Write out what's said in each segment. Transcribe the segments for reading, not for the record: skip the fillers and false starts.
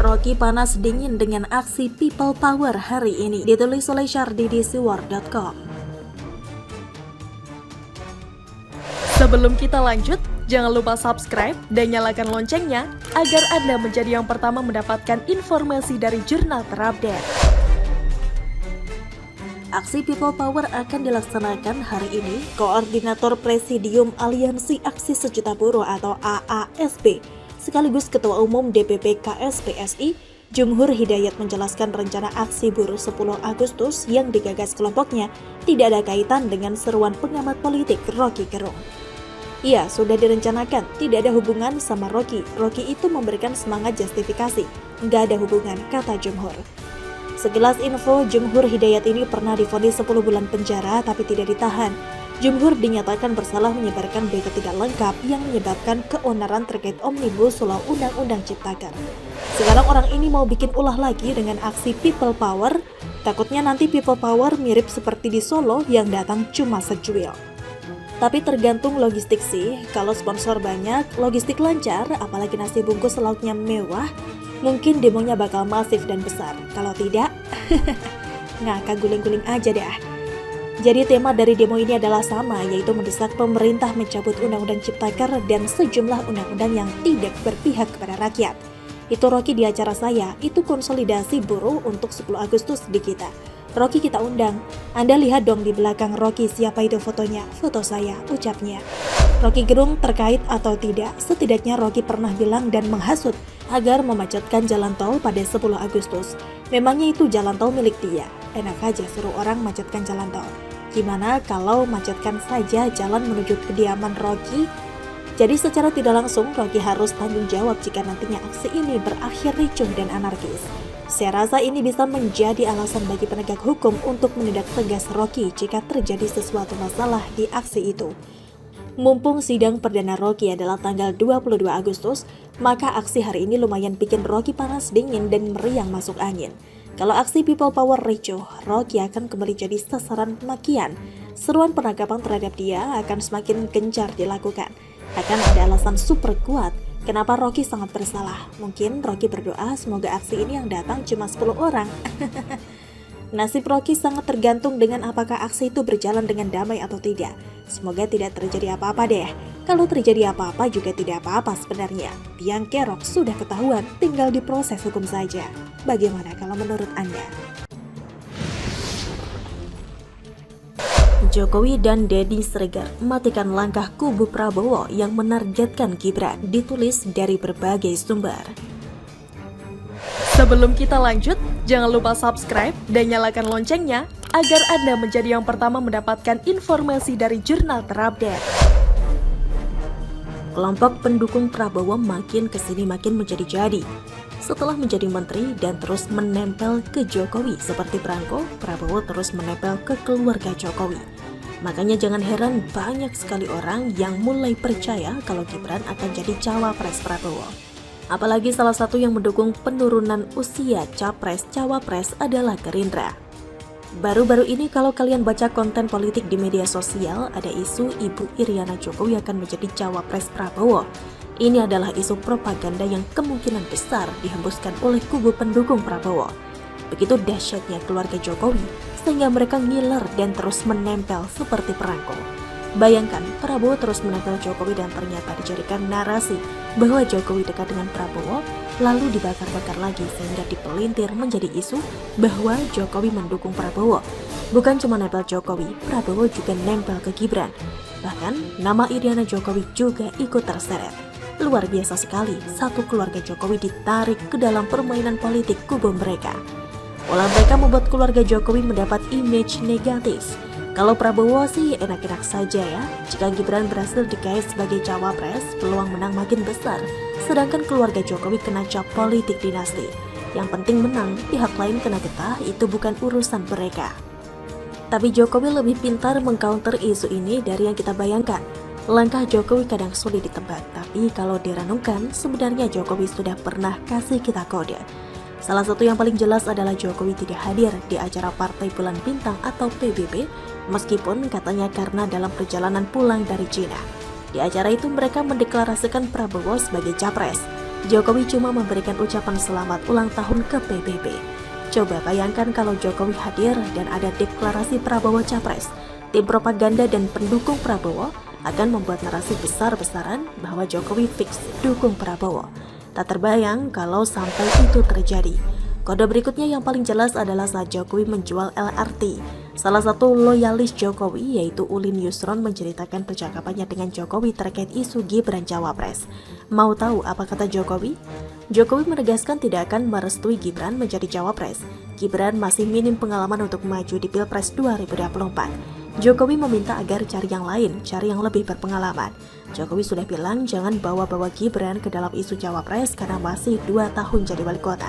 Rocky panas dingin dengan aksi People Power hari ini, ditulis oleh Syardi di siwar.com. Sebelum kita lanjut, jangan lupa subscribe dan nyalakan loncengnya agar Anda menjadi yang pertama mendapatkan informasi dari jurnal terupdate. Aksi People Power akan dilaksanakan hari ini. Koordinator Presidium Aliansi Aksi Sejuta Buruh atau AASB, sekaligus Ketua Umum DPP KSPSI, Jumhur Hidayat menjelaskan rencana aksi buruh 10 Agustus yang digagas kelompoknya tidak ada kaitan dengan seruan pengamat politik Rocky Gerung. Iya, sudah direncanakan, tidak ada hubungan sama Rocky. Rocky itu memberikan semangat justifikasi, nggak ada hubungan, kata Jumhur. Segelas info, Jumhur Hidayat ini pernah divonis 10 bulan penjara tapi tidak ditahan. Jumhur dinyatakan bersalah menyebarkan berita tidak lengkap yang menyebabkan keonaran terkait Omnibus Law Undang-Undang Ciptaker. Sekarang orang ini mau bikin ulah lagi dengan aksi People Power. Takutnya nanti People Power mirip seperti di Solo yang datang cuma secuil. Tapi tergantung logistik sih, kalau sponsor banyak, logistik lancar, apalagi nasi bungkus lauknya mewah, mungkin demonya bakal masif dan besar. Kalau tidak, ngakak guling-guling aja deh. Jadi tema dari demo ini adalah sama, yaitu mendesak pemerintah mencabut Undang-Undang Ciptaker dan sejumlah undang-undang yang tidak berpihak kepada rakyat. Itu Rocky di acara saya, itu konsolidasi buruh untuk 10 Agustus di kita. Rocky kita undang. Anda lihat dong di belakang Rocky siapa itu fotonya, foto saya, ucapnya. Rocky Gerung terkait atau tidak, setidaknya Rocky pernah bilang dan menghasut agar memacetkan jalan tol pada 10 Agustus. Memangnya itu jalan tol milik dia? Enak aja suruh orang macetkan jalan tol. Gimana kalau macetkan saja jalan menuju kediaman Rocky? Jadi secara tidak langsung Rocky harus tanggung jawab jika nantinya aksi ini berakhir ricuh dan anarkis. Saya rasa ini bisa menjadi alasan bagi penegak hukum untuk menindak tegas Rocky jika terjadi sesuatu masalah di aksi itu. Mumpung sidang perdana Rocky adalah tanggal 22 Agustus, maka aksi hari ini lumayan bikin Rocky panas dingin dan meriang masuk angin. Kalau aksi People Power ricuh, Rocky akan kembali jadi sasaran makian. Seruan penangkapan terhadap dia akan semakin gencar dilakukan. Akan ada alasan super kuat kenapa Rocky sangat bersalah. Mungkin Rocky berdoa semoga aksi ini yang datang cuma 10 orang. Nasib Rocky sangat tergantung dengan apakah aksi itu berjalan dengan damai atau tidak. Semoga tidak terjadi apa-apa deh. Kalau terjadi apa-apa juga tidak apa-apa sebenarnya. Biang kerok sudah ketahuan, tinggal diproses hukum saja. Bagaimana kalau menurut Anda? Jokowi dan Deddy Sregar matikan langkah kubu Prabowo yang menargetkan Gibran, ditulis dari berbagai sumber. Sebelum kita lanjut, jangan lupa subscribe dan nyalakan loncengnya agar Anda menjadi yang pertama mendapatkan informasi dari jurnal terupdate. Kelompok pendukung Prabowo makin kesini makin menjadi-jadi. Setelah menjadi menteri dan terus menempel ke Jokowi seperti perangko, Prabowo terus menempel ke keluarga Jokowi. Makanya jangan heran banyak sekali orang yang mulai percaya kalau Gibran akan jadi cawapres Prabowo. Apalagi salah satu yang mendukung penurunan usia capres-cawapres adalah Gerindra. Baru-baru ini kalau kalian baca konten politik di media sosial, ada isu Ibu Iriana Jokowi akan menjadi cawapres Prabowo. Ini adalah isu propaganda yang kemungkinan besar dihembuskan oleh kubu pendukung Prabowo. Begitu dahsyatnya keluarga Jokowi, sehingga mereka ngiler dan terus menempel seperti perangko. Bayangkan, Prabowo terus menempel Jokowi dan ternyata dijadikan narasi bahwa Jokowi dekat dengan Prabowo, lalu dibakar-bakar lagi sehingga dipelintir menjadi isu bahwa Jokowi mendukung Prabowo. Bukan cuma nempel Jokowi, Prabowo juga nempel ke Gibran. Bahkan, nama Iriana Jokowi juga ikut terseret. Luar biasa sekali, satu keluarga Jokowi ditarik ke dalam permainan politik kubu mereka. Olah mereka membuat keluarga Jokowi mendapat image negatif. Kalau Prabowo sih enak-enak saja ya. Jika Gibran berhasil digait sebagai cawapres, peluang menang makin besar. Sedangkan keluarga Jokowi kena cap politik dinasti. Yang penting menang, pihak lain kena getah, itu bukan urusan mereka. Tapi Jokowi lebih pintar mengcounter isu ini dari yang kita bayangkan. Langkah Jokowi kadang sulit ditebak, tapi kalau direnungkan, sebenarnya Jokowi sudah pernah kasih kita kode. Salah satu yang paling jelas adalah Jokowi tidak hadir di acara Partai Bulan Bintang atau PBB, meskipun katanya karena dalam perjalanan pulang dari Cina. Di acara itu mereka mendeklarasikan Prabowo sebagai capres. Jokowi cuma memberikan ucapan selamat ulang tahun ke PBB. Coba bayangkan kalau Jokowi hadir dan ada deklarasi Prabowo Capres. Tim propaganda dan pendukung Prabowo akan membuat narasi besar-besaran bahwa Jokowi fix dukung Prabowo. Tak terbayang kalau sampai itu terjadi. Kode berikutnya yang paling jelas adalah saat Jokowi menjual LRT. Salah satu loyalis Jokowi yaitu Ulin Yusron menceritakan percakapannya dengan Jokowi terkait isu Gibran Cawapres. Mau tahu apa kata Jokowi? Jokowi menegaskan tidak akan merestui Gibran menjadi Cawapres. Gibran masih minim pengalaman untuk maju di Pilpres 2024. Jokowi meminta agar cari yang lain, cari yang lebih berpengalaman. Jokowi sudah bilang jangan bawa-bawa Gibran ke dalam isu Cawapres karena masih 2 tahun jadi wali kota.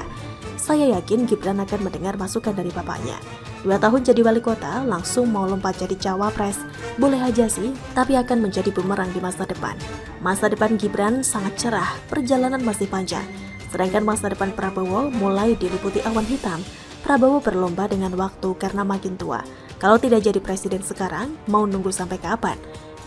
Saya yakin Gibran akan mendengar masukan dari bapaknya. 2 tahun jadi wali kota, langsung mau lompat jadi Cawapres. Boleh aja sih, tapi akan menjadi bumerang di masa depan. Masa depan Gibran sangat cerah, perjalanan masih panjang. Sedangkan masa depan Prabowo mulai diliputi awan hitam. Prabowo berlomba dengan waktu karena makin tua. Kalau tidak jadi presiden sekarang, mau nunggu sampai kapan?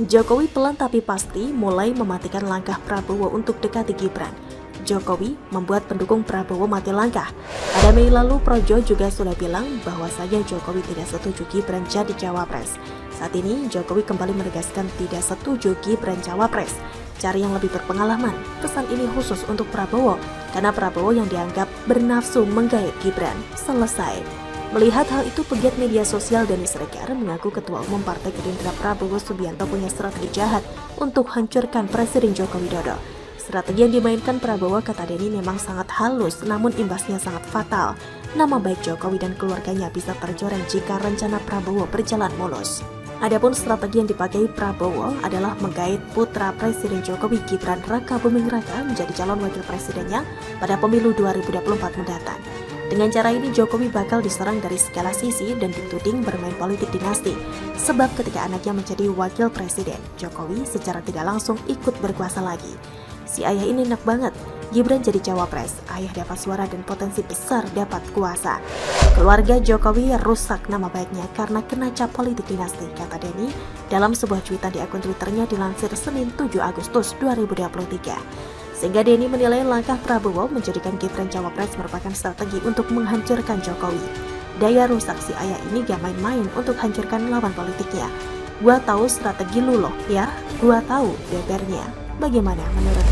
Jokowi pelan tapi pasti mulai mematikan langkah Prabowo untuk dekati Gibran. Jokowi membuat pendukung Prabowo mati langkah. Pada Mei lalu, Projo juga sudah bilang bahwasanya Jokowi tidak setuju Gibran jadi Cawapres. Saat ini, Jokowi kembali menegaskan tidak setuju Gibran Cawapres. Cari yang lebih berpengalaman. Pesan ini khusus untuk Prabowo, karena Prabowo yang dianggap bernafsu menggait Gibran. Selesai. Melihat hal itu, pegiat media sosial Denny Sregar mengaku Ketua Umum Partai Gerindra Prabowo Subianto punya strategi jahat untuk hancurkan Presiden Joko Widodo. Strategi yang dimainkan Prabowo, kata Denny, memang sangat halus, namun imbasnya sangat fatal. Nama baik Jokowi dan keluarganya bisa tercoreng jika rencana Prabowo berjalan mulus. Adapun strategi yang dipakai Prabowo adalah menggait putra Presiden Jokowi, Gibran Raka Buming Raka, menjadi calon wakil presidennya pada pemilu 2024 mendatang. Dengan cara ini, Jokowi bakal diserang dari segala sisi dan dituding bermain politik dinasti. Sebab ketika anaknya menjadi wakil presiden, Jokowi secara tidak langsung ikut berkuasa lagi. Si ayah ini enak banget, Gibran jadi Cawapres, ayah dapat suara dan potensi besar dapat kuasa. Keluarga Jokowi rusak nama baiknya karena kena cap politik dinasti, kata Denny dalam sebuah cuitan di akun Twitternya dilansir Senin 7 Agustus 2023. Sehingga Denny menilai langkah Prabowo menjadikan Gibran Cawapres merupakan strategi untuk menghancurkan Jokowi. Daya rusak si ayah ini gak main-main untuk hancurkan lawan politiknya. Gua tahu strategi lu loh ya, gua tahu bebernya. Bagaimana menurut